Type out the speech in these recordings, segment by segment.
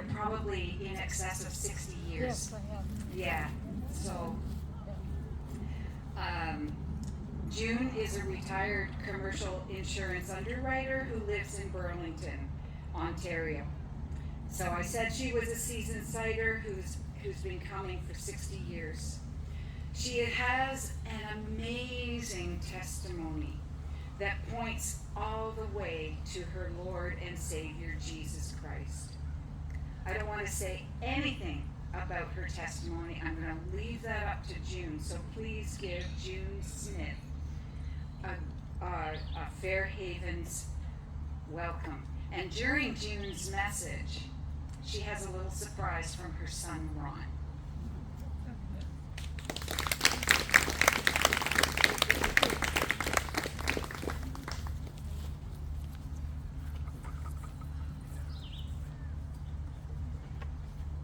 probably in excess of 60 years. Yes, I have. Yeah, so um, June is a retired commercial insurance underwriter who lives in Burlington, Ontario. So I said she was a seasoned sighter who's been coming for 60 years. She has an amazing testimony that points all the way to her Lord and Savior Jesus Christ. I don't want to say anything about her testimony. I'm going to leave that up to June. So please give June Smith a Fairhaven's welcome. And during June's message, she has a little surprise from her son, Ron.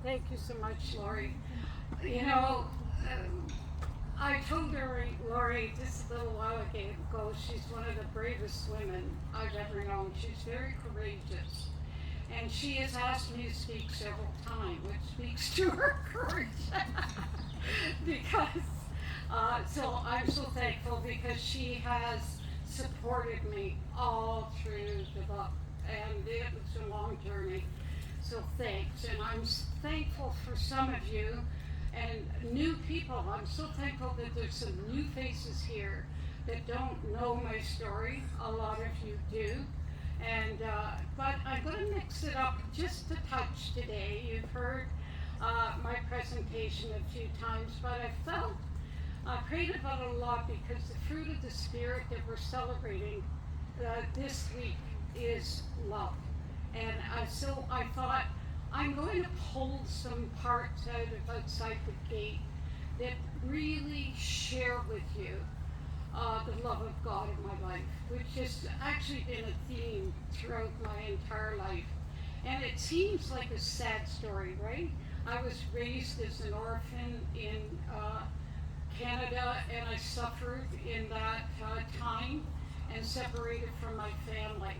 Thank you so much, Lori. You know, I told Lori just a little while ago, she's one of the bravest women I've ever known. She's very courageous. And she has asked me to speak several times, which speaks to her courage. Because, so I'm so thankful because she has supported me all through the book. And it was a long journey. So thanks. And I'm thankful for some of you and new people. I'm so thankful that there's some new faces here that don't know my story. A lot of you do. And but I'm going to mix it up just a touch today. You've heard my presentation a few times, but I prayed about it a lot because the fruit of the Spirit that we're celebrating this week is love. And so I thought I'm going to pull some parts out of outside the gate that really share with you the love of God in my life, which has actually been a theme throughout my entire life. And it seems like a sad story, right? I was raised as an orphan in Canada, and I suffered in that time and separated from my family.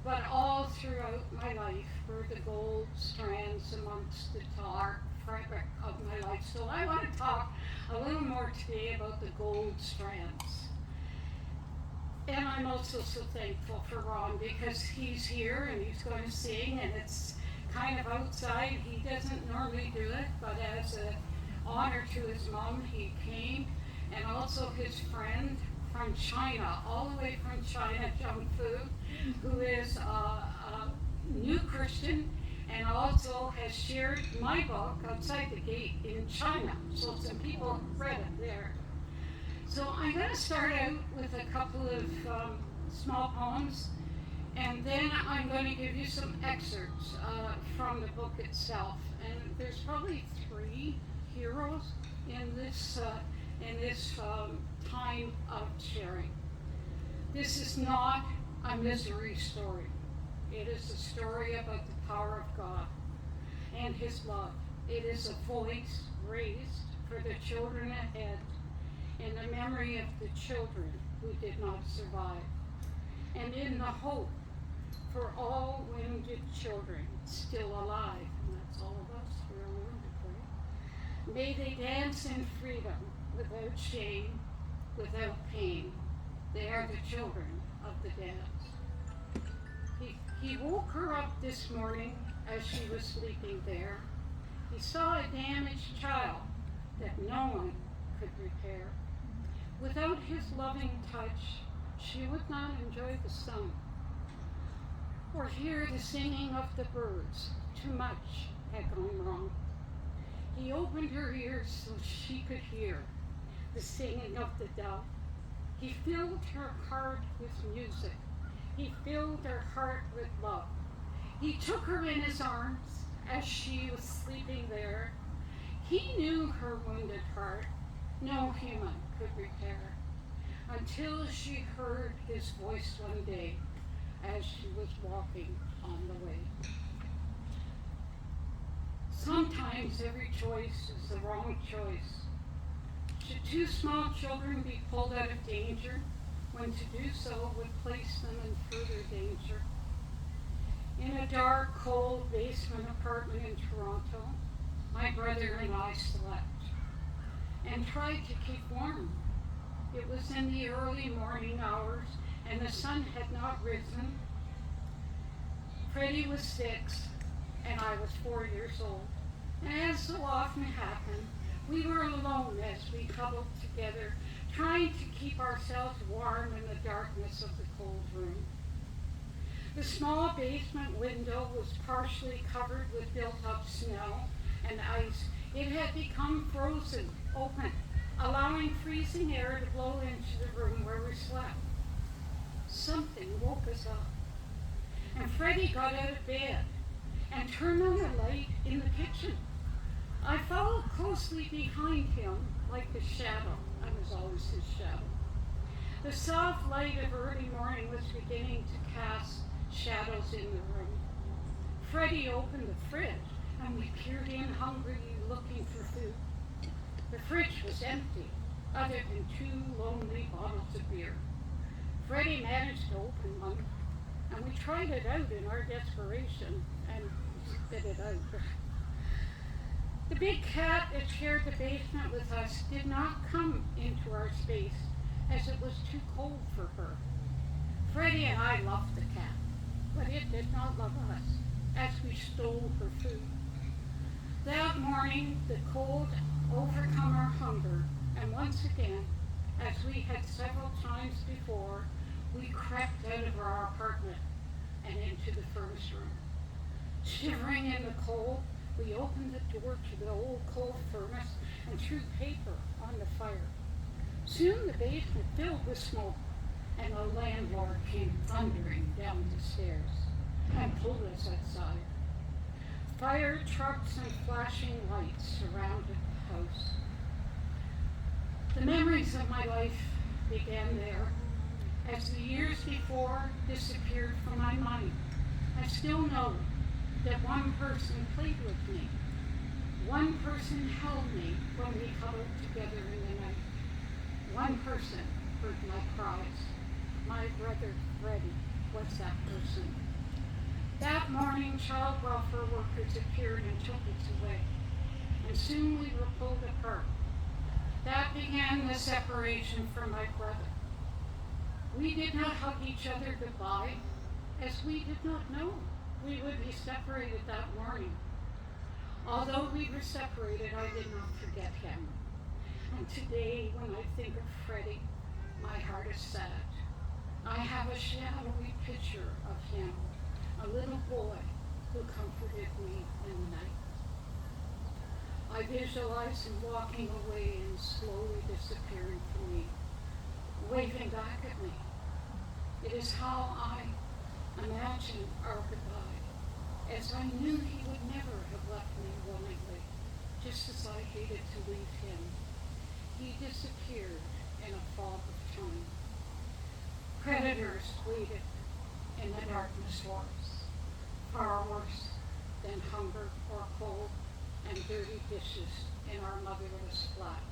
But all throughout my life were the gold strands amongst the tar fabric of my life. So I want to talk a little more today about the gold strands. And I'm also so thankful for Ron because he's here and he's going to sing, and it's kind of outside. He doesn't normally do it, but as an honor to his mom, he came, and also his friend from China, all the way from China, Zhang Fu, who is a new Christian and also has shared my book outside the gate in China. So some people read it there. So I'm going to start out with a couple of small poems, and then I'm going to give you some excerpts from the book itself. And there's probably three heroes in this time of sharing. This is not a misery story. It is a story about the power of God and His love. It is a voice raised for the children ahead in the memory of the children who did not survive, and in the hope for all wounded children still alive, and that's all of us who are wounded, right? May they dance in freedom without shame, without pain. They are the children of the dance. He woke her up this morning as she was sleeping there. He saw a damaged child that no one could repair. Without his loving touch, she would not enjoy the sun or hear the singing of the birds. Too much had gone wrong. He opened her ears so she could hear the singing of the dove. He filled her heart with music. He filled her heart with love. He took her in his arms as she was sleeping there. He knew her wounded heart no human could repair, until she heard his voice one day as she was walking on the way. Sometimes every choice is the wrong choice. Should two small children be pulled out of danger when to do so would place them in further danger? In a dark, cold basement apartment in Toronto, my brother and I slept and tried to keep warm. It was in the early morning hours and the sun had not risen. Freddie was 6 and I was 4 years old. And as so often happened, we were alone as we cuddled together, trying to keep ourselves warm in the darkness of the cold room. The small basement window was partially covered with built-up snow and ice. It had become frozen open, allowing freezing air to blow into the room where we slept. Something woke us up, and Freddie got out of bed and turned on the light in the kitchen. I followed closely behind him like a shadow. I was always his shadow. The soft light of early morning was beginning to cast shadows in the room. Freddie opened the fridge, and we peered in hungrily, looking for food. The fridge was empty, other than 2 lonely bottles of beer. Freddie managed to open one, and we tried it out in our desperation and spit it out. The big cat that shared the basement with us did not come into our space, as it was too cold for her. Freddie and I loved the cat, but it did not love us, as we stole her food. That morning, the cold overcome our hunger, and once again, as we had several times before, we crept out of our apartment and into the furnace room. Shivering in the cold, we opened the door to the old coal furnace and threw paper on the fire. Soon the basement filled with smoke, and the landlord came thundering down the stairs and pulled us outside. Fire trucks and flashing lights surrounded the house. The memories of my life began there, as the years before disappeared from my mind. I still know that one person played with me. One person held me when we cuddled together in the night. One person heard my cries. My brother, Freddie, was that person. That morning, child welfare workers appeared and took us away, and soon we were pulled apart. That began the separation from my brother. We did not hug each other goodbye, as we did not know we would be separated that morning. Although we were separated, I did not forget him. And today, when I think of Freddie, my heart is sad. I have a shadowy picture of him, a little boy who comforted me in the night. I visualize him walking away and slowly disappearing from me, waving back at me. It is how I imagine our goodbye, as I knew he would never have left me willingly, just as I hated to leave him. He disappeared in a fog of time. Predators waited in the darkness for us, far worse than hunger or cold and dirty dishes in our motherless flat,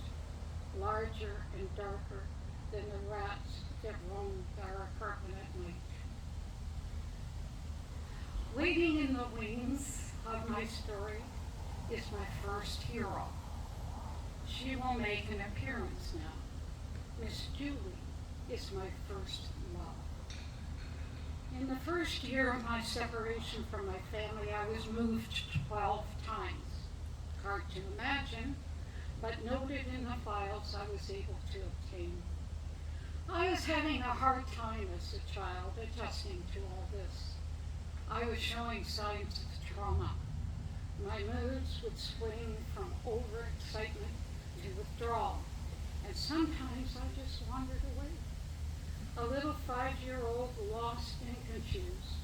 larger and darker than the rats that roamed our apartment at night. Waiting in the wings of my story is my first hero. She will make an appearance now. Miss Julie is my first love. In the first year of my separation from my family, I was moved 12 times. Hard to imagine, but noted in the files I was able to obtain. I was having a hard time as a child adjusting to all this. I was showing signs of trauma. My moods would swing from overexcitement to withdrawal, and sometimes I just wandered away. A little 5-year-old lost and confused.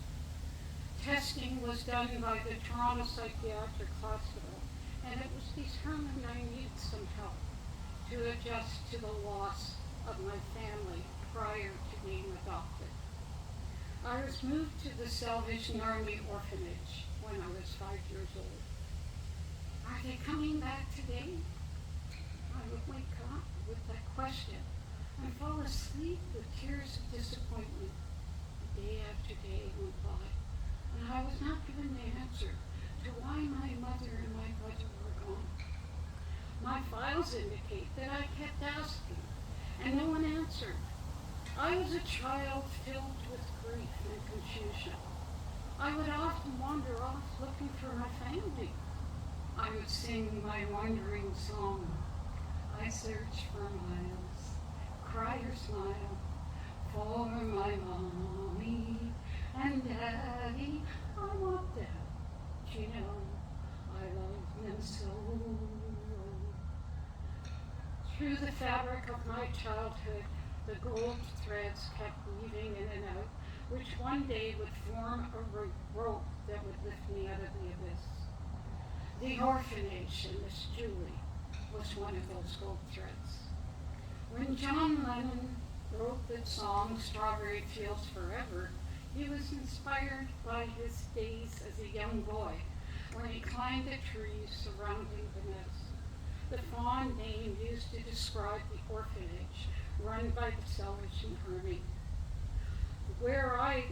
Testing was done by the Toronto Psychiatric Hospital, and it was determined I needed some help to adjust to the loss of my family prior to being adopted. I was moved to the Salvation Army orphanage when I was 5 years old. Are they coming back today? I would wake up with that question and fall asleep with tears of disappointment. Day after day went by. and I was not given the answer to why my mother and my brother were gone. My files indicate that I kept asking, and no one answered. I was a child filled with grief and confusion. I would often wander off looking for my family. I would sing my wandering song. I search for miles, cry or smile, for my mommy and daddy. I want them, you know, I love them so. Through the fabric of my childhood, the gold threads kept weaving in and out, which one day would form a rope that would lift me out of the abyss. The orphanage in Miss Julie was one of those gold threads. When John Lennon wrote the song Strawberry Fields Forever, he was inspired by his days as a young boy when he climbed the trees surrounding the nest, the fond name used to describe the orphanage run by the Salvation Army. Where I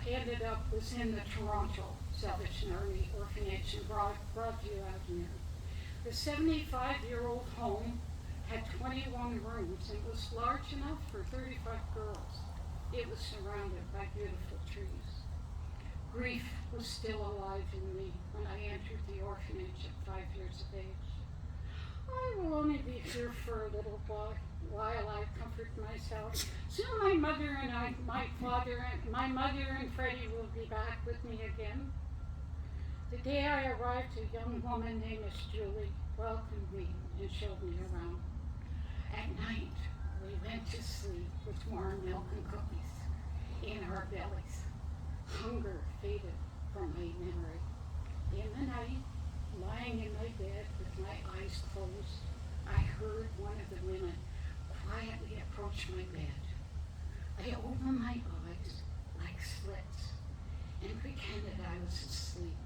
ended up was in the Toronto Salvation Army Orphanage in Broadview Avenue. The 75-year-old home had 21 rooms and was large enough for 35 girls. It was surrounded by beautiful trees. Grief was still alive in me when I entered the orphanage at 5 years of age. I will only be here for a little while I comfort myself. Soon my mother and Freddie will be back with me again. The day I arrived, a young woman named Miss Julie welcomed me and showed me around. At night, we went to sleep with warm milk and cookies in our bellies. Hunger faded from my memory. In the night, lying in my bed with my eyes closed, I heard one of the women quietly approach my bed. I opened my eyes like slits and pretended I was asleep.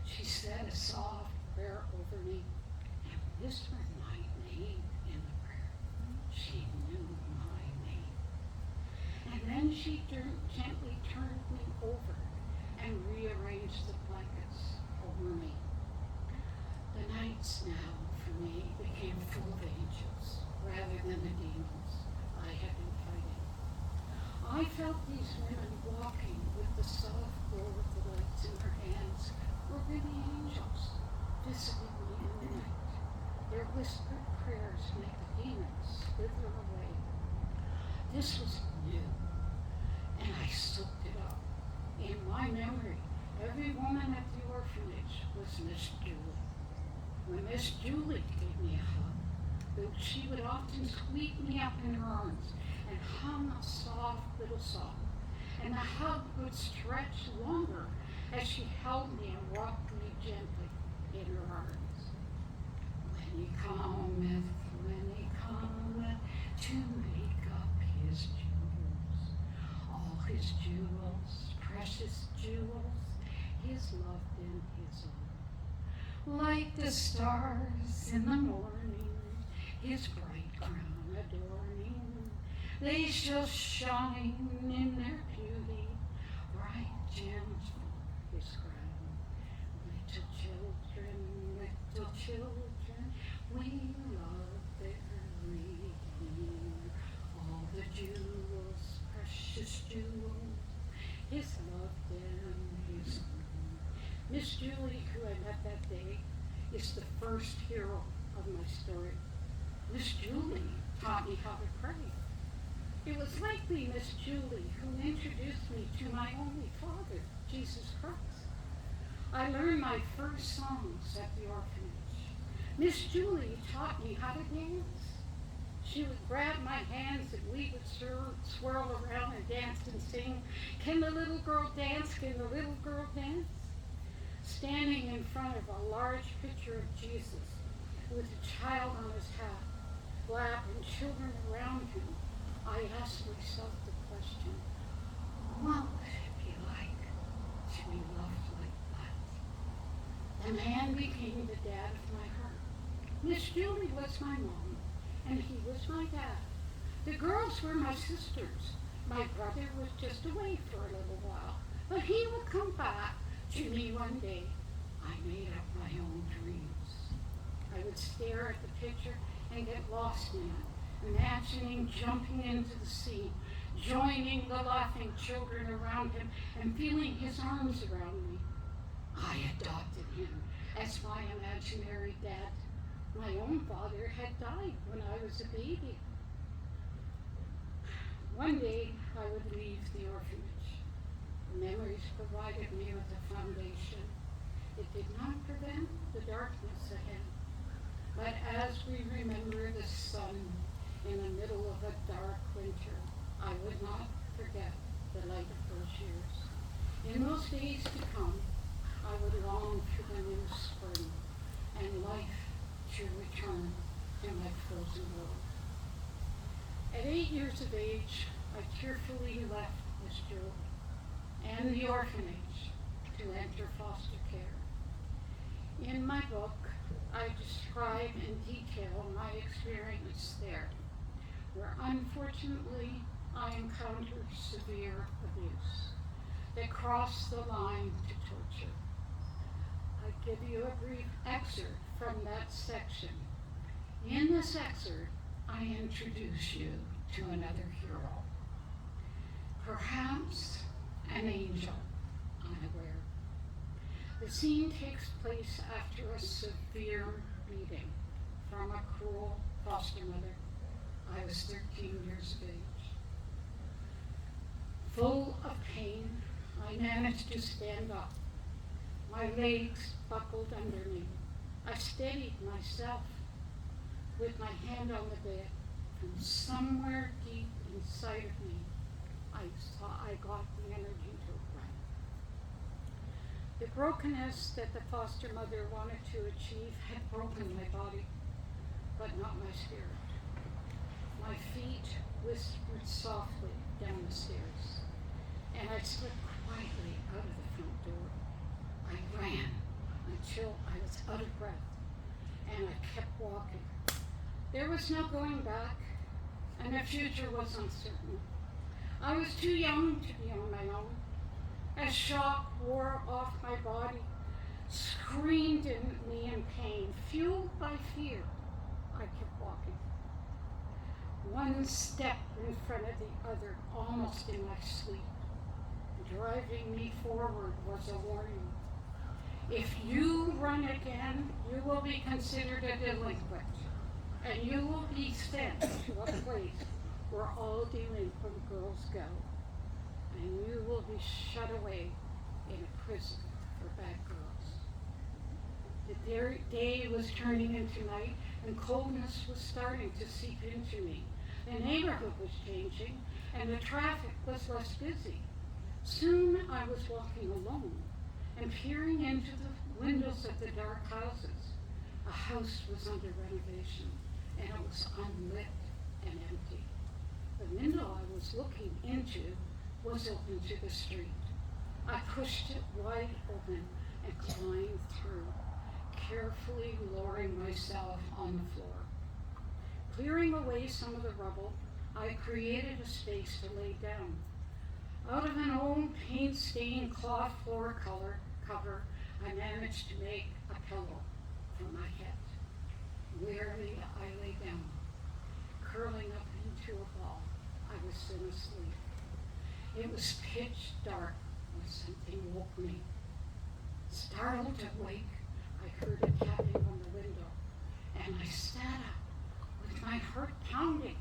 She said a soft prayer over me and whispered my name in the prayer. She knew my name. And then she gently turned me over and rearranged the blankets over me. The nights now, for me, became full of angels rather than the demons I had been fighting. I felt these women walking with the soft glow of the lights in their hands were really angels visiting me in the night. Their whispered prayers made the demons slither away. This was new, and I soaked it up. In my memory, every woman at the orphanage was Miss Julie. When Miss Julie gave me a hug, she would often sweep me up in her arms and hum a soft little song. And the hug would stretch longer as she held me and rocked me gently in her arms. When he cometh to make up his jewels, all his jewels, precious jewels, his love and his own. Like the stars in the morning, his bright crown adorning, they shall shine in their beauty, bright gems for his crown. Little children, we love their reading, all the jewels, precious jewels, his love and his own. Miss Julie, who I met that day, is the first hero of my story. Miss Julie taught me how to pray. It was likely Miss Julie who introduced me to my only Father, Jesus Christ. I learned my first songs at the orphanage. Miss Julie taught me how to dance. She would grab my hands and we would swirl around and dance and sing, "Can the little girl dance? Can the little girl dance?" Standing in front of a large picture of Jesus with a child on his lap and children around him, I asked myself the question, what would it be like to be loved like that? The man became the dad of my heart. Miss Julie was my mom, and he was my dad. The girls were my sisters. My brother was just away for a little while, But he would come back to me one day. I made up my own dreams. I would stare at the picture and get lost in it, imagining jumping into the sea, joining the laughing children around him, and feeling his arms around me. I adopted him as my imaginary dad. My own father had died when I was a baby. One day I would leave the orphanage. The memories provided me with a foundation. It did not prevent the darkness ahead. But as we remember the sun in the middle of a dark winter, I would not forget the light of those years. In those days to come, I would long for the new spring and life to return to my frozen world. At 8 years of age, I tearfully left Miss Jo and the orphanage to enter foster care. In my book, I describe in detail my experience there, where unfortunately I encountered severe abuse that crossed the line to torture. I give you a brief excerpt from that section. In this excerpt, I introduce you to another hero. Perhaps an angel, unaware. The scene takes place after a severe beating from a cruel foster mother. I was 13 years of age. Full of pain, I managed to stand up. My legs buckled under me. I steadied myself with my hand on the bed. From somewhere deep inside of me, I got the energy to run. The brokenness that the foster mother wanted to achieve had broken my body, but not my spirit. My feet whispered softly down the stairs, and I slipped quietly out of the front door. I ran until I was out of breath, and I kept walking. There was no going back, and the future was uncertain. I was too young to be on my own. As shock wore off my body, screamed in me in pain, fueled by fear, I kept walking. One step in front of the other, almost in my sleep. Driving me forward was a warning. If you run again, you will be considered a delinquent, and you will be sent to a place where all delinquent girls go, and you will be shut away in a prison for bad girls. The day was turning into night, and coldness was starting to seep into me. The neighborhood was changing, and the traffic was less busy. Soon I was walking alone and peering into the windows of the dark houses. A house was under renovation, and it was unlit and empty. The window I was looking into was open to the street. I pushed it wide open and climbed through, carefully lowering myself on the floor. Clearing away some of the rubble, I created a space to lay down. Out of an old paint-stained cloth floor cover, I managed to make a pillow for my head. Wearily, I lay down, curling up into a ball. I was soon asleep. It was pitch dark when something woke me. Startled awake, I heard a tapping on the window, and I sat up with my heart pounding.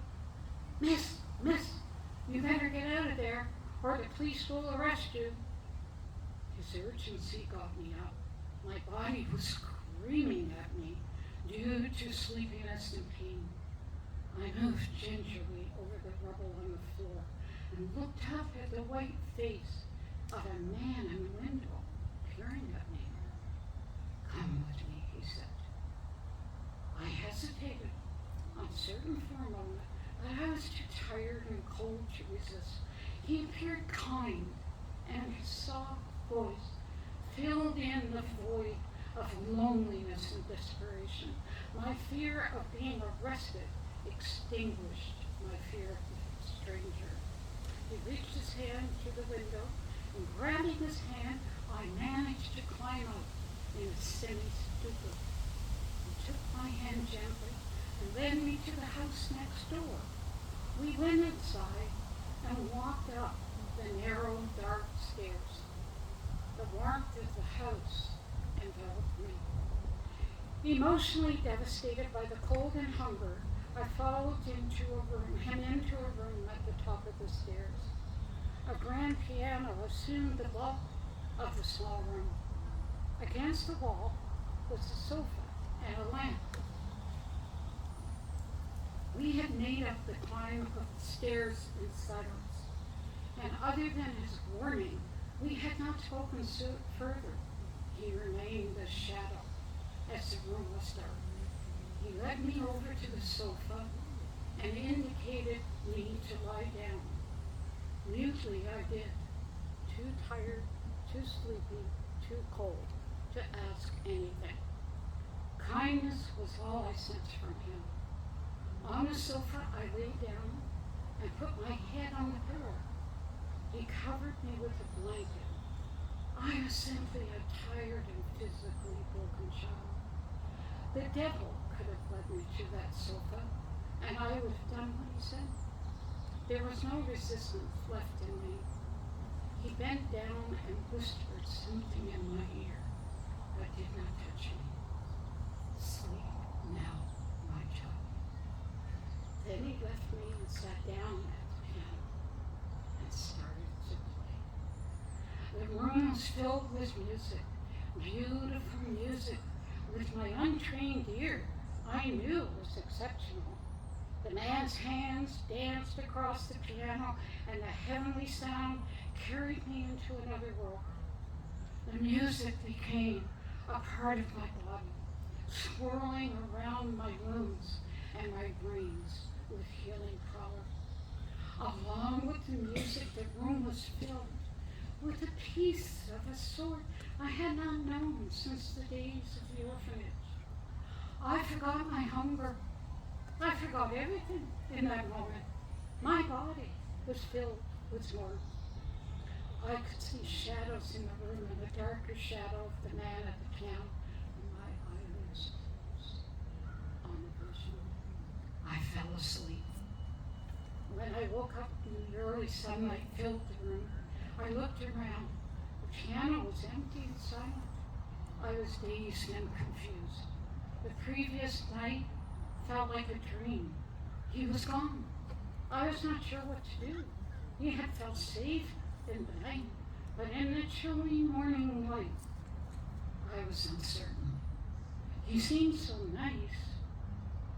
Miss, you better get out of there, or the police will arrest you. His urgency got me up. My body was screaming at me due to sleepiness and pain. I moved gingerly over the rubble on the floor and looked up at the white face of a man in the window, peering at me. Come with me, he said. I hesitated, uncertain for a moment, but I was too tired and cold to resist. He appeared kind, and his soft voice filled in the void of loneliness and desperation. My fear of being arrested extinguished my fear of the stranger. He reached his hand to the window and grabbing his hand, I managed to climb out in a semi-stupor. He took my hand gently and led me to the house next door. We went inside and walked up the narrow, dark stairs. The warmth of the house enveloped me. Emotionally devastated by the cold and hunger, I followed him into a room at the top of the stairs. A grand piano assumed the bulk of the small room. Against the wall was a sofa and a lamp. We had made up the climb of the stairs in silence, and other than his warning, we had not spoken further. He remained a shadow as the room was dark. He led me over to the sofa and indicated me to lie down. Mutely I did, too tired, too sleepy, too cold to ask anything. Kindness was all I sensed from him. On the sofa I lay down and put my head on the pillow. He covered me with a blanket. I was simply a tired and physically broken child. The devil could have led me to that sofa, and I would have done what he said. There was no resistance left in me. He bent down and whispered something in my ear, but did not touch me. Sleep now, my child. Then he left me and sat down at the piano and started to play. The room was filled with music, beautiful music, which my untrained ear I knew was exceptional. The man's hands danced across the piano, and the heavenly sound carried me into another world. The music became a part of my body, swirling around my wounds and my brains with healing power. Along with the music, the room was filled with a peace of a sort I had not known since the days of the orphanage. I forgot my hunger. I forgot everything in that moment. My body was filled with warmth. I could see shadows in the room and the darker shadow of the man at the piano, and my eyelids closed on the vision. I fell asleep. When I woke up and the early sunlight filled the room, I looked around. The piano was empty and silent. I was dazed and confused. The previous night felt like a dream. He was gone. I was not sure what to do. He had felt safe in the night, but in the chilly morning light, I was uncertain. He seemed so nice.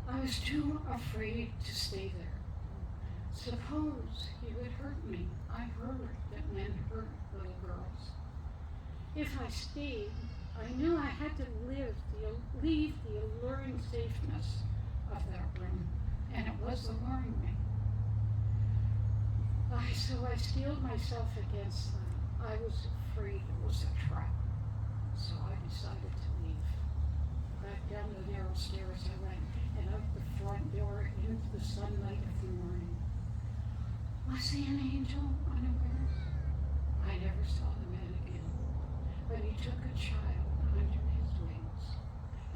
I was too afraid to stay there. Suppose he would hurt me. I heard that men hurt little girls. If I stayed, I knew I had to leave the alluring safeness of that room, and it was alluring me. So I steeled myself against that. I was afraid it was a trap, so I decided to leave. Back down the narrow stairs I went, and out the front door into the sunlight of the morning. Was he an angel unawares? I never saw the man again, but he took a child under his wings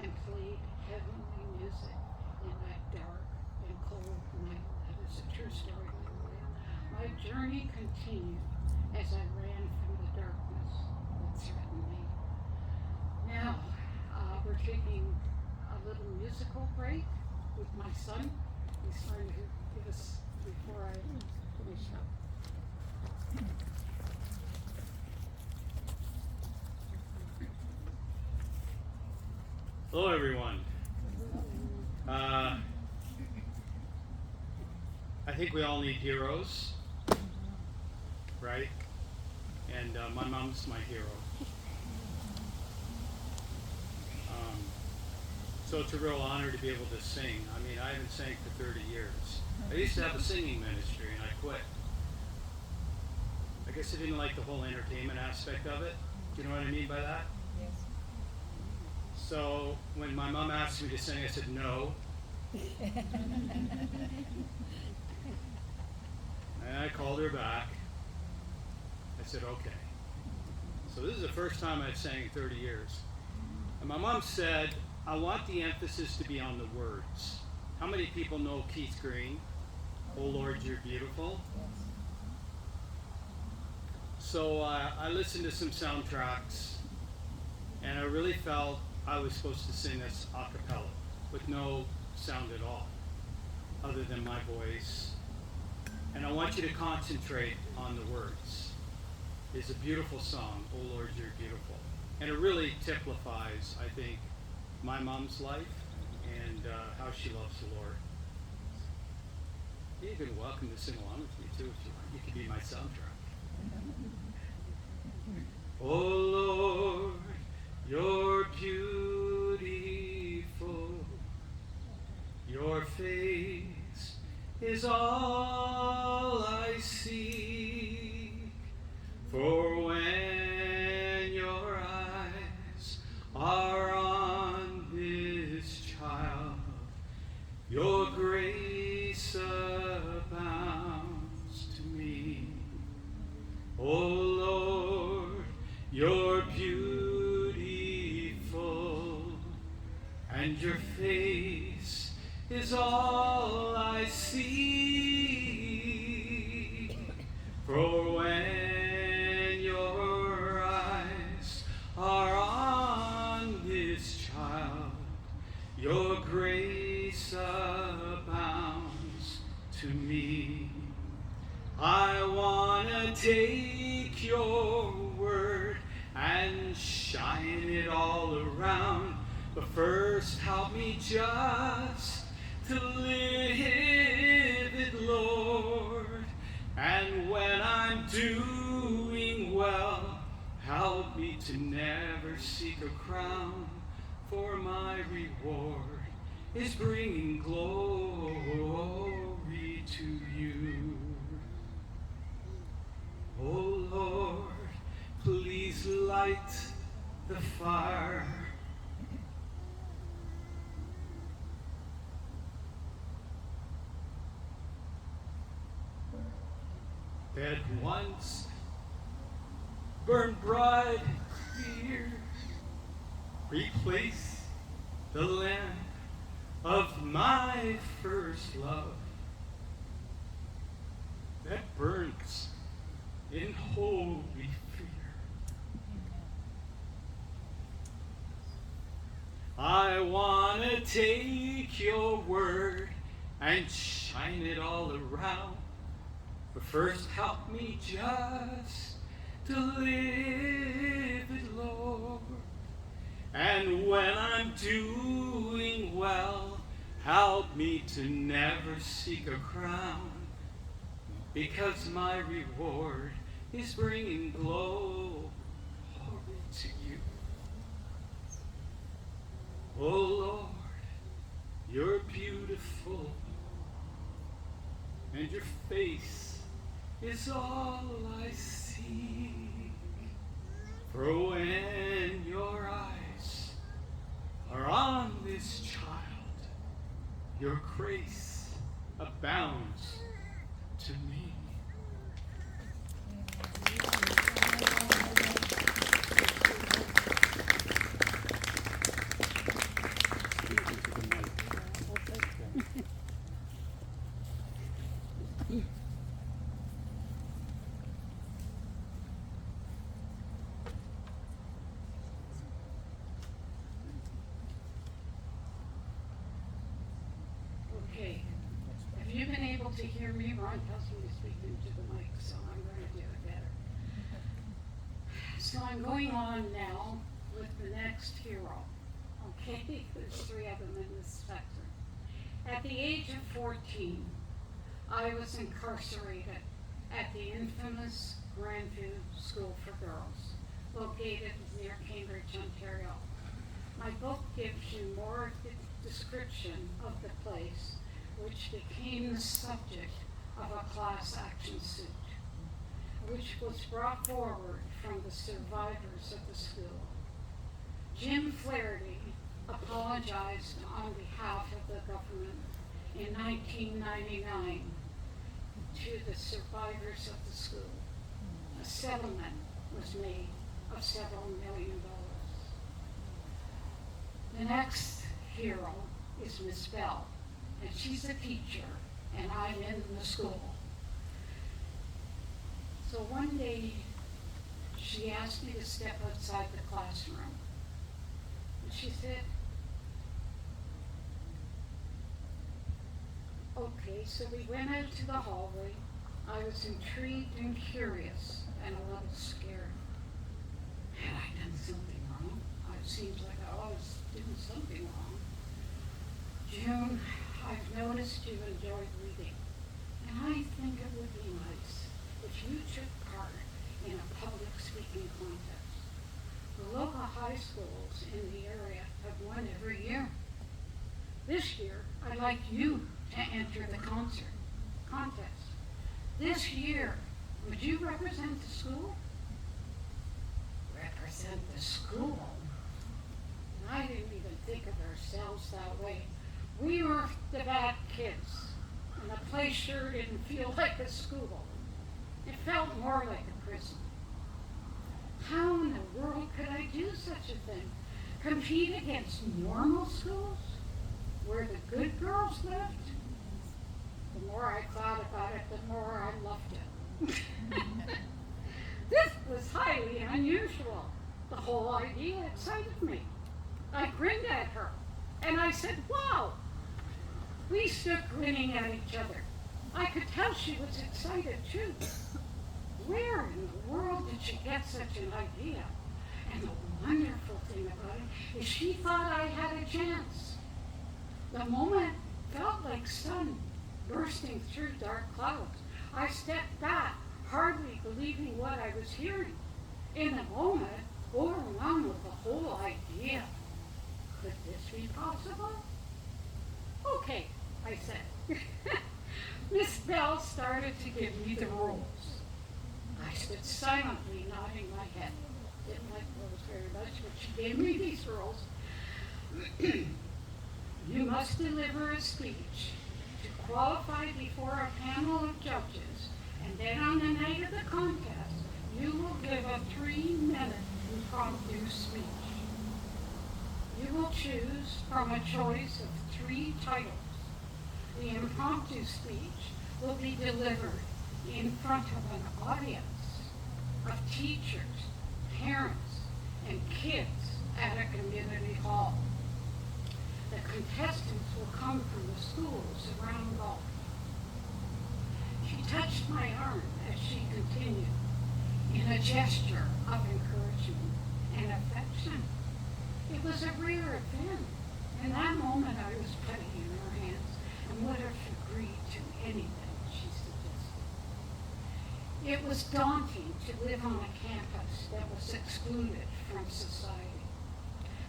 and played heavenly music in that dark and cold night. That is a true story, by the way. My journey continued as I ran from the darkness that threatened me. Now, we're taking a little musical break with my son. He's trying to give us before I finish up. Hello, everyone. I think we all need heroes, right? And my mom's my hero. So it's a real honor to be able to sing. I mean, I haven't sang for 30 years. I used to have a singing ministry, and I quit. I guess I didn't like the whole entertainment aspect of it. Do you know what I mean by that? Yes. So when my mom asked me to sing, I said no. And I called her back. I said, okay. So this is the first time I've sang in 30 years. And my mom said, I want the emphasis to be on the words. How many people know Keith Green? Oh Lord, you're beautiful. So I listened to some soundtracks, and I really felt I was supposed to sing this a cappella with no sound at all, other than my voice. And I want you to concentrate on the words. It's a beautiful song, Oh Lord, you're beautiful. And it really typifies, I think, my mom's life and how she loves the Lord. You're even welcome to sing along with me too if you want. You can be my soundtrack. Oh Lord, you're beautiful. Your face is all I seek. For when your eyes are on this child, your grace abounds to me. Oh Lord, you're beautiful, and your face is all I see. For when your eyes are on this child, your grace abounds to me. I wanna take your word and shine it all around, but first help me just to live it, Lord. And when I'm doing well, help me to never seek a crown, for my reward is bringing glory to you. Oh Lord, please light the fire. That once burned bright and clear, replace the lamp of my first love that burns in holy fear. I wanna take your word and shine it all around, but first help me just to live it, Lord. And when I'm doing well, help me to never seek a crown, because my reward is bringing glory to you. Oh Lord, you're beautiful, and your face is all I seek. For when your eyes are on this child, your grace abounds to me. Okay. Have you been able to hear me? Ron tells me to speak into the mic, so I'm going to do it better. So I'm going on now with the next hero. Okay? There's 3 of them in this spectrum. At the age of 14, I was incarcerated at the infamous Grandview School for Girls, located near Cambridge, Ontario. My book gives you more description of the place, which became the subject of a class action suit, which was brought forward from the survivors of the school. Jim Flaherty apologized on behalf of the government in 1999 to the survivors of the school. A settlement was made of several $million. The next hero is Miss Bell, and she's a teacher, and I'm in the school. So one day, she asked me to step outside the classroom. And she said, okay, so we went out to the hallway. I was intrigued and curious and a little scared. Had I done something wrong? It seems like I always doing something wrong. June, I've noticed you enjoy reading, and I think it would be nice if you took part in a public speaking contest. The local high schools in the area have one every year. This year, I'd like you to enter the contest. This year, would you represent the school? Represent the school? And I didn't even think of ourselves that way. We were the bad kids, and the place sure didn't feel like a school. It felt more like a prison. How in the world could I do such a thing? Compete against normal schools where the good girls lived? The more I thought about it, the more I loved it. This was highly unusual. The whole idea excited me. I grinned at her, and I said, wow. We stood grinning at each other. I could tell she was excited too. Where in the world did she get such an idea? And the wonderful thing about it is she thought I had a chance. The moment felt like sun bursting through dark clouds. I stepped back, hardly believing what I was hearing. In a moment, overwhelmed with the whole idea. Could this be possible? Okay, I said. Miss Bell started to give me the rules. I stood silently nodding my head. Didn't like rules very much, but she gave me these rules. You must deliver a speech to qualify before a panel of judges, and then on the night of the contest, you will give a 3-minute impromptu speech. You will choose from a choice of 3 titles. The impromptu speech will be delivered in front of an audience of teachers, parents, and kids at a community hall. The contestants will come from the schools around Gulf. She touched my arm as she continued in a gesture of encouragement and affection. It was a rare event. In that moment, I was putting in her hands and would have agreed to anything she suggested. It was daunting to live on a campus that was excluded from society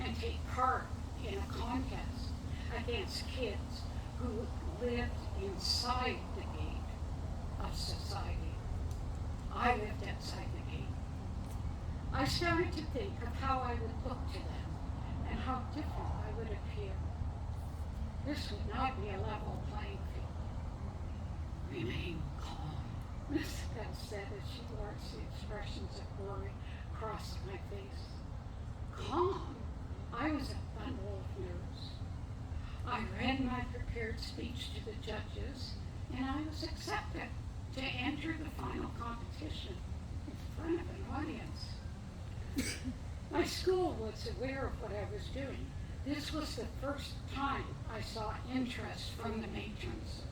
and take part in a contest against kids who lived inside the gate of society. I lived outside the gate. I started to think of how I would look to them and how different I would appear. This would not be a level playing field. Remain calm, Miss Bell said as she watched the expressions of worry cross my face. Calm? I was a bundle of nerves. I read my prepared speech to the judges, and I was accepted to enter the final competition in front of an audience. My school was aware of what I was doing. This was the first time I saw interest from the matrons.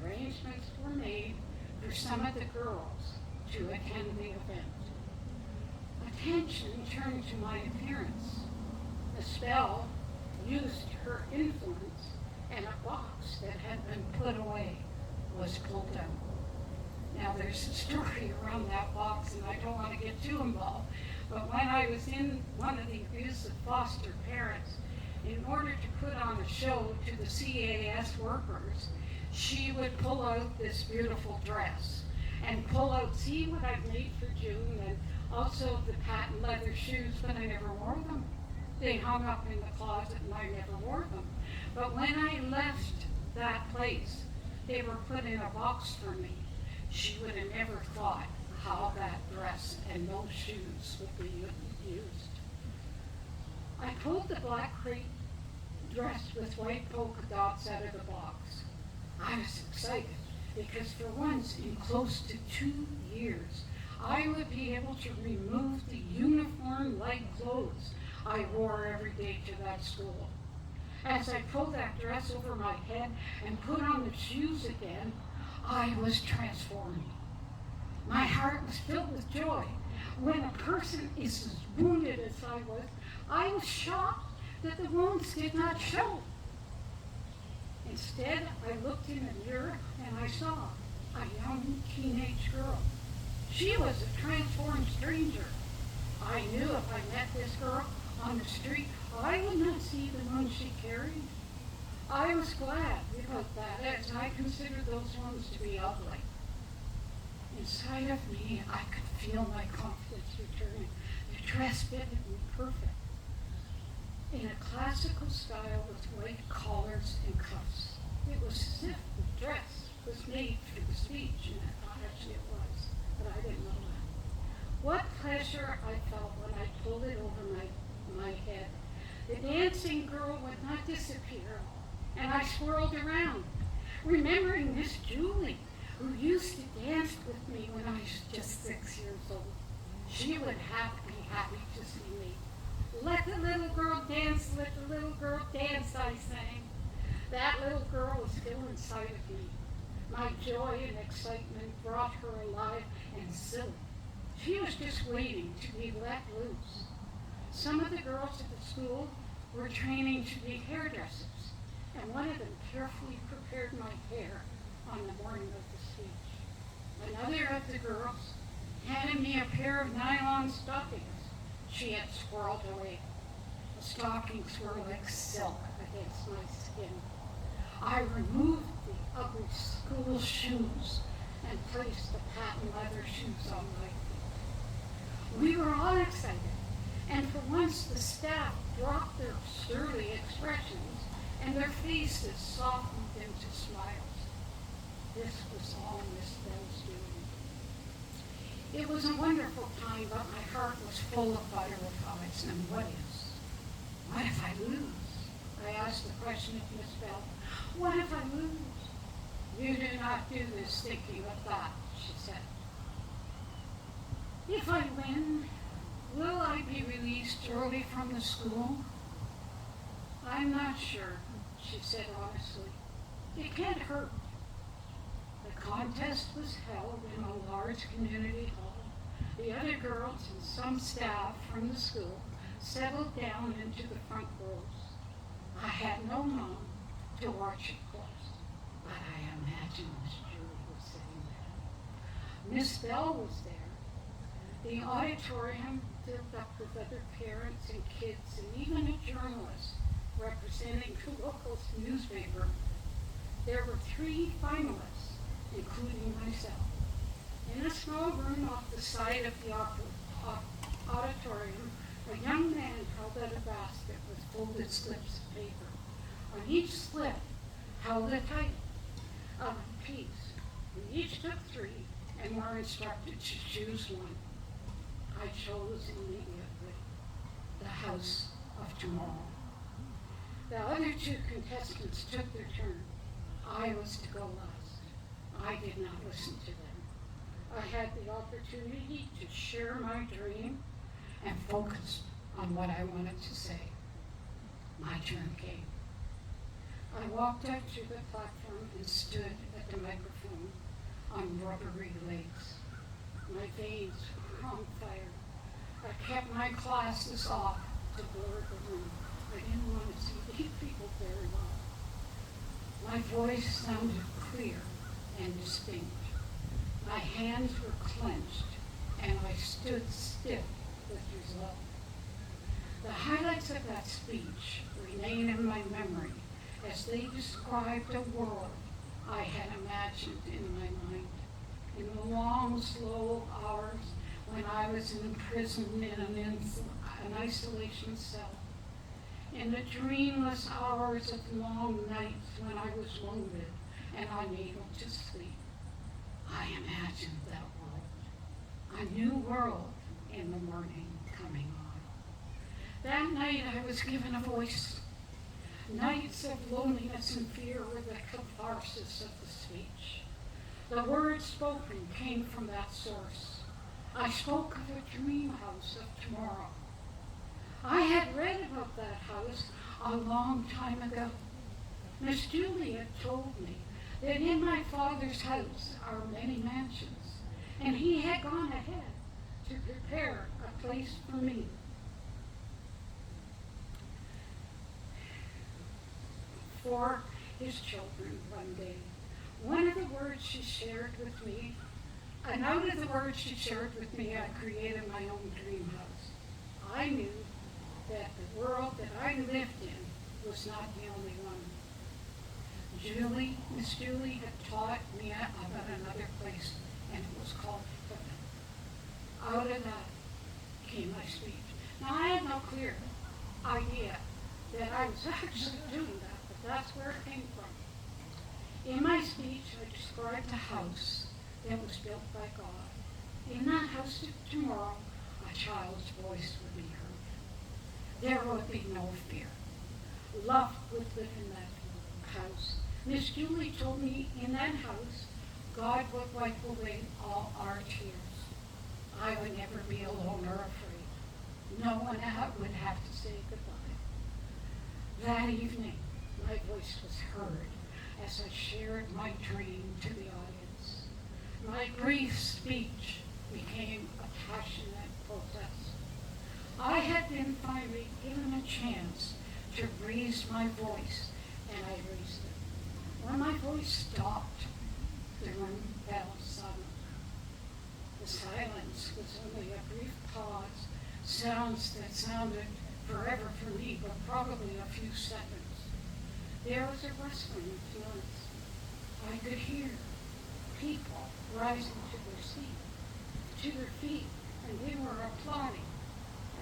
Arrangements were made for some of the girls to attend the event. Attention turned to my appearance. Miss Bell used her influence, and a box that had been put away was pulled out. Now there's a story around that box, and I don't want to get too involved, but when I was in one of the abusive foster parents, in order to put on a show to the CAS workers, she would pull out this beautiful dress and pull out, see what I've made for June, and also the patent leather shoes, but I never wore them. They hung up in the closet and I never wore them. But when I left that place, they were put in a box for me. She would have never thought how that dress and those shoes would be used. I pulled the black crepe dress with white polka dots out of the box. I was excited because for once in close to 2 years, I would be able to remove the uniform-like clothes I wore every day to that school. As I pulled that dress over my head and put on the shoes again, I was transformed. My heart was filled with joy. When a person is as wounded as I was shocked that the wounds did not show. Instead, I looked in the mirror and I saw a young teenage girl. She was a transformed stranger. I knew if I met this girl on the street, I would not see the ones she carried. I was glad about that, as I considered those ones to be ugly. Inside of me, I could feel my confidence returning. The dress fitted me perfect. In a classical style with white collars and cuffs. It was as if the dress was made for the speech, and actually it was, but I didn't know that. What pleasure I felt when I pulled it over my head. The dancing girl would not disappear, and I swirled around, remembering Miss Julie, who used to dance with me when I was just 6 years old. She would be happy to see me. Let the little girl dance, let the little girl dance, I sang. That little girl was still inside of me. My joy and excitement brought her alive and silly. She was just waiting to be let loose. Some of the girls at the school were training to be hairdressers, and one of them carefully prepared my hair on the morning of the speech. Another of the girls handed me a pair of nylon stockings she had squirreled away. The stockings were like silk against my skin. I removed the ugly school shoes and placed the patent leather shoes on my feet. We were all excited, and for once the staff dropped their surly expressions and their faces softened into smiles. This was all Miss Bell's doing. It was a wonderful time, but my heart was full of butterflies and what ifs. What if I lose? I asked the question of Miss Bell. What if I lose? You do not do this thinking of that, she said. If I win, will I be released early from the school? I'm not sure, she said honestly. It can't hurt. The contest was held in a large community hall. The other girls and some staff from the school settled down into the front rows. I had no mom to watch it close, but I imagined Miss Julie was sitting there. Miss Bell was there. The auditorium filled up with other parents and kids and even a journalist representing the local newspaper. There were 3 finalists, including myself. In a small room off the side of the auditorium, a young man held out a basket with folded slips of paper. On each slip held a type of a piece. We each took 3 and were instructed to choose one. I chose immediately the House of Tomorrow. The other 2 contestants took their turn. I was to go last. I did not listen to them. I had the opportunity to share my dream and focus on what I wanted to say. My turn came. I walked out to the platform and stood at the microphone on rubbery legs. My veins were on fire. I kept my glasses off to blur the room. I didn't want to see these people very well. My voice sounded clear and distinct. My hands were clenched, and I stood stiff with resolve. The highlights of that speech remain in my memory as they described a world I had imagined in my mind. In the long, slow hours when I was imprisoned in an isolation cell. In the dreamless hours of long nights when I was wounded and unable to sleep. I imagined that world. a new world in the morning coming on. That night I was given a voice. Nights of loneliness and fear were the catharsis of the speech. The words spoken came from that source. I spoke of a dream house of tomorrow. I had read about that house a long time ago. Miss Julia told me that in my Father's house are many mansions, and he had gone ahead to prepare a place for me. For his children one day. One of the words she shared with me, and out of the words she shared with me, I created my own dream house. I knew that the world that I lived in was not the only one. Miss Julie had taught me about another place, and it was called heaven. Out of that came my speech. Now, I had no clear idea that I was actually doing that, but that's where it came from. In my speech, I described a house that was built by God. In that house of tomorrow, a child's voice would be heard. There would be no fear. Love would live in that house. Miss Julie told me in that house, God would wipe away all our tears. I would never be alone or afraid. No one would have to say goodbye. That evening, my voice was heard as I shared my dream to the audience. My brief speech became a passionate protest. I had been finally given a chance to raise my voice, and I raised it. When my voice stopped, the room fell silent. The silence was only a brief pause, sounds that sounded forever for me, but probably a few seconds. There was a rustling influence. I could hear people rising to their feet, and they were applauding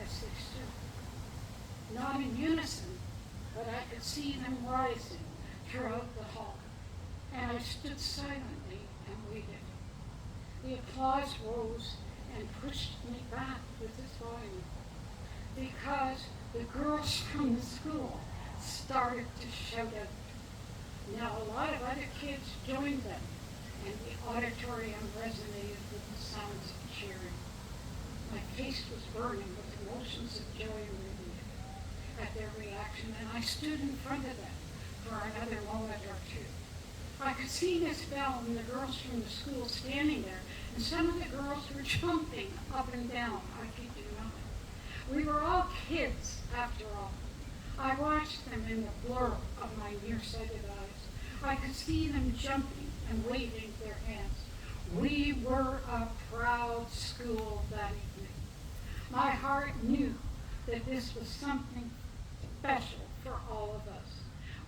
as they stood. Not in unison, but I could see them rising throughout the hall, and I stood silently and waited. The applause rose and pushed me back with its volume, because the girls from the school started to shout out. Now, a lot of other kids joined them, and the auditorium resonated with the sounds of cheering. My face was burning with emotions of joy and relief at their reaction, and I stood in front of them for another moment or two. I could see Miss Bell and the girls from the school standing there, and some of the girls were jumping up and down. I kid you not. We were all kids, after all. I watched them in the blur of my nearsighted eyes. I could see them jumping and waving their hands. We were a proud school that evening. My heart knew that this was something special for all of us.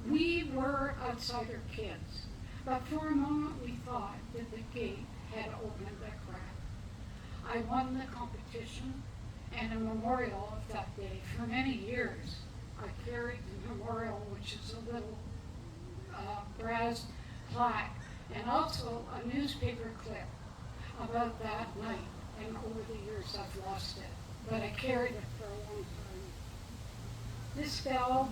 We were outsider kids, but for a moment we thought that the gate had opened a crack. I won the competition and a memorial of that day. For many years, I carried the memorial, which is a little brass plaque, and also a newspaper clip about that night. And over the years, I've lost it, but I carried it for a long time. This Bell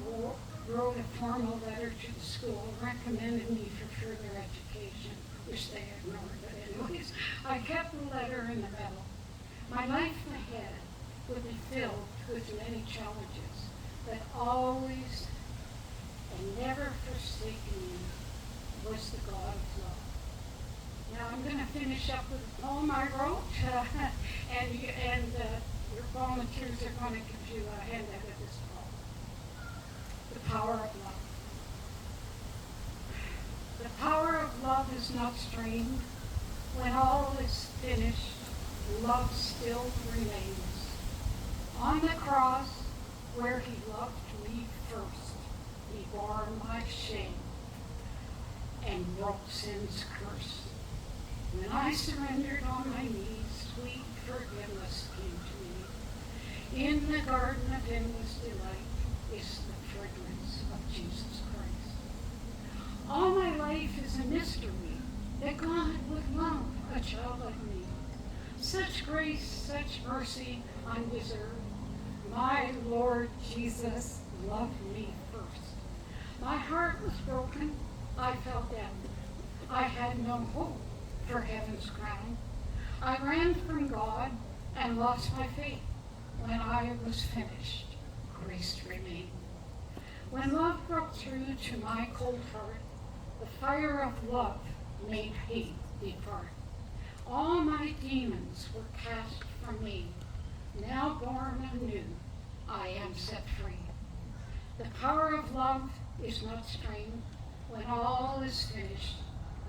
wrote a formal letter to the school recommending me for further education, which they ignored. But anyways, I kept the letter in the mail. My life ahead would be filled with many challenges, but always and never forsaking me was the God of love. Now I'm going to finish up with a poem I wrote, and your volunteers are going to give you a handout of this poem. The power of love. The power of love is not strained. When all is finished, love still remains. On the cross, where he loved me first, he bore my shame and broke sin's curse. When I surrendered on my knees, sweet forgiveness came to me. In the garden of endless delight is the fragrance of Jesus Christ. All my life is a mystery that God would love a child like me. Such grace, such mercy, undeserved. My Lord Jesus loved me first. My heart was broken, I fell down. I had no hope for heaven's crown. I ran from God and lost my faith. When I was finished, grace remained. When love broke through to my cold heart, the fire of love made hate depart. All my demons were cast from me. Now born anew, I am set free. The power of love is not strained. When all is finished,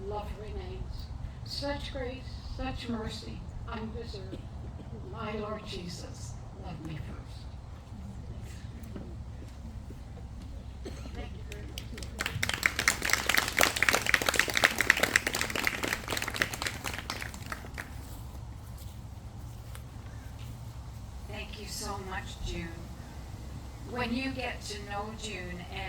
love remains. Such grace, such mercy, undeserved. My Lord Jesus loved me first. Thank you very much. Thank you so much, June. When you get to know June and